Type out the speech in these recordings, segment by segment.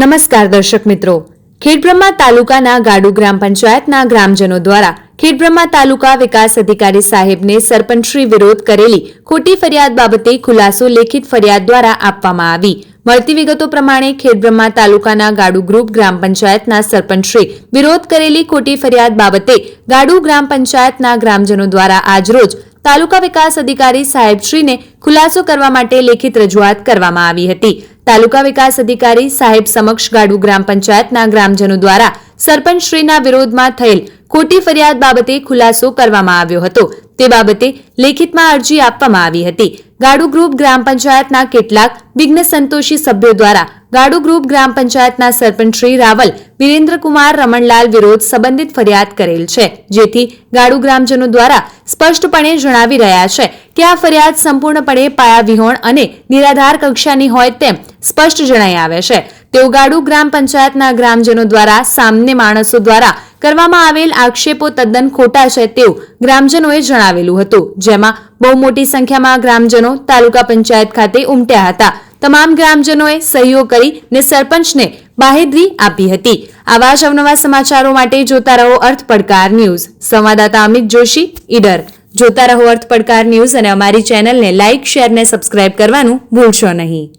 નમસ્કાર દર્શક મિત્રો, ખેડબ્રહ્મા તાલુકાના ગાડુ ગ્રામ પંચાયતના ગ્રામજનો દ્વારા ખેડબ્રહ્મા તાલુકા વિકાસ અધિકારી સાહેબને સરપંચશ્રી વિરોધ કરેલી ખોટી ફરિયાદ બાબતે ખુલાસો લેખિત ફરિયાદ દ્વારા આપવામાં આવી। મળતી વિગતો પ્રમાણે ખેડબ્રહ્મા તાલુકાના ગાડુ ગ્રુપ ગ્રામ પંચાયતના સરપંચશ્રી વિરોધ કરેલી ખોટી ફરિયાદ બાબતે ગાડુ ગ્રામ પંચાયતના ગ્રામજનો દ્વારા આજરોજ તાલુકા વિકાસ અધિકારી સાહેબશ્રીને ખુલાસો કરવા માટે લેખિત રજૂઆત કરવામાં આવી હતી। તાલુકા વિકાસ અધિકારી સાહેબ સમક્ષ ગાડુ ગ્રામ પંચાયતના ગ્રામજનો દ્વારા સરપંચશ્રીના વિરોધમાં થયેલ ખોટી ફરિયાદ બાબતે ખુલાસો કરવામાં આવ્યો હતો। તે બાબતે લેખિતમાં અરજી આપવામાં આવી હતી। ગાડુ ગ્રુપ ગ્રામ પંચાયતના કેટલાક વિઘ્ન સંતોષી સભ્યો દ્વારા ગાડુ ગ્રુપ ગ્રામ પંચાયતના સરપંચ શ્રી રાવલ વિરેન્દ્રકુમાર રમણલાલ વિરોધ સંબંધિત ફરિયાદ કરેલ છે, જેથી ગાડુ ગ્રામજનો દ્વારા સ્પષ્ટપણે જણાવી રહ્યા છે કે આ ફરિયાદ સંપૂર્ણપણે પાયાવિહોણ અને નિરાધાર કક્ષાની હોય તેમ સ્પષ્ટ જણાઈ આવે છે। તેઓ ગાડુ ગ્રામ પંચાયતના ગ્રામજનો દ્વારા સામાન્ય માણસો દ્વારા કરવામાં આવેલ આક્ષેપો તદ્દન ખોટા છે તેવું ગ્રામજનોએ જણાવેલું હતું, જેમાં બહુ મોટી સંખ્યામાં ગ્રામજનો તાલુકા પંચાયત ખાતે ઉમટ્યા હતા। તમામ ગ્રામજનોએ સહયોગ કરીને સરપંચને બાહેધરી આપી હતી। આવા જ અવનવા સમાચારો માટે જોતા રહો અર્થ પડકાર ન્યૂઝ। સંવાદદાતા અમિત જોશી, ઈડર। જોતા રહો અર્થ પડકાર ન્યૂઝ અને અમારી ચેનલને લાઇક, શેર ને સબસ્ક્રાઇબ કરવાનું ભૂલશો નહીં।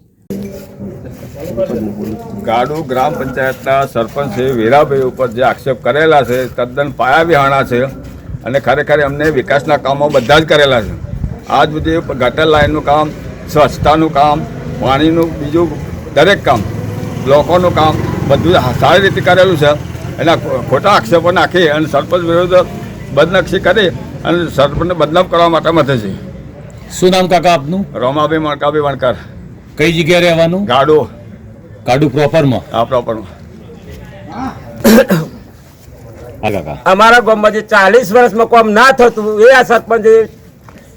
ગાડુ ગ્રામ પંચાયતના સરપંચ વીરાભાઈ ઉપર જે આક્ષેપ કરેલા છે તદ્દન પાયાવિહાણા છે અને ખરેખર એમને વિકાસના કામો બધા જ કરેલા છે। આજ સુધી ગટર લાઇનનું કામ, સ્વચ્છતાનું કામ, પાણીનું બીજું દરેક કામ, લોકોનું કામ બધું સારી રીતે કરેલું છે। એના ખોટા આક્ષેપો નાખી અને સરપંચ વિરુદ્ધ બદનક્ષી કરી અને સરપંચને બદનામ કરવા માટે મથે છે। શું નામ કાકા આપનું? રોમાભાઈ મણકાભાઈ વણકર। કઈ જગ્યાએ રહેવાનું? ગાડુ ગાડુ પ્રોપરમાં? આ પ્રોપરમાં। હા કાકા, અમારા ગામમાં જે 40 વર્ષમાં કામ ના થતું એ આ સરપંચે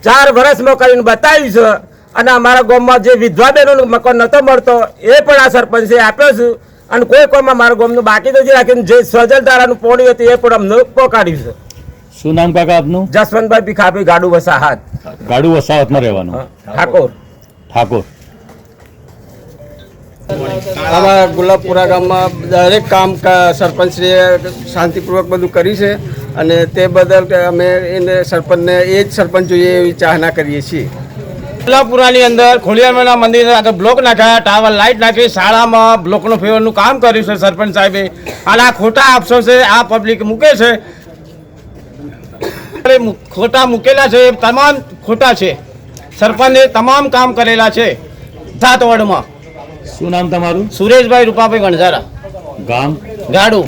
4 વર્ષમાં કરીને બતાવ્યું છે અને અમારા ગામમાં જે વિધવા બહેનોનો મકાન નતો મળતો એ પણ આ સરપંચે આપ્યો છે અને કોઈ કોઈમાં મારા ગામનું બાકી નથી રાખીને જે સ્વજલધારાનું પોણી હતું એ પણ અમને પહોંચાડ્યું છે। શું નામ કાકા આપનું? જસવંતભાઈ ભીખાભાઈ, ગાડુ વસાહત। ગાડુ વસાહતમાં રહેવાનું? ઠાકોર। ઠાકોર। અમારા ગુલાબપુરા ગામમાં દરેક કામ સરપંચશ્રીએ શાંતિપૂર્વક બધું કર્યું છે અને તે બદલ અમે એને સરપંચને એ જ સરપંચ જોઈએ એવી ચાહના કરીએ છીએ। ગુલાબપુરાની અંદર ખોડિયારના મંદિર આગળ બ્લોક નાખ્યા, ટાવર લાઇટ નાખી, શાળામાં બ્લોકનું ફેવરનું કામ કર્યું છે સરપંચ સાહેબે અને આ ખોટા અફસોસે આ પબ્લિક મૂકે છે, ખોટા મૂકેલા છે, તમામ ખોટા છે। સરપંચે તમામ કામ કરેલા છે સાત વોર્ડમાં। શું નામ તમારું? સુરેશભાઈ રૂપાભાઈ ગણઝારા, ગામ? ગાડુ।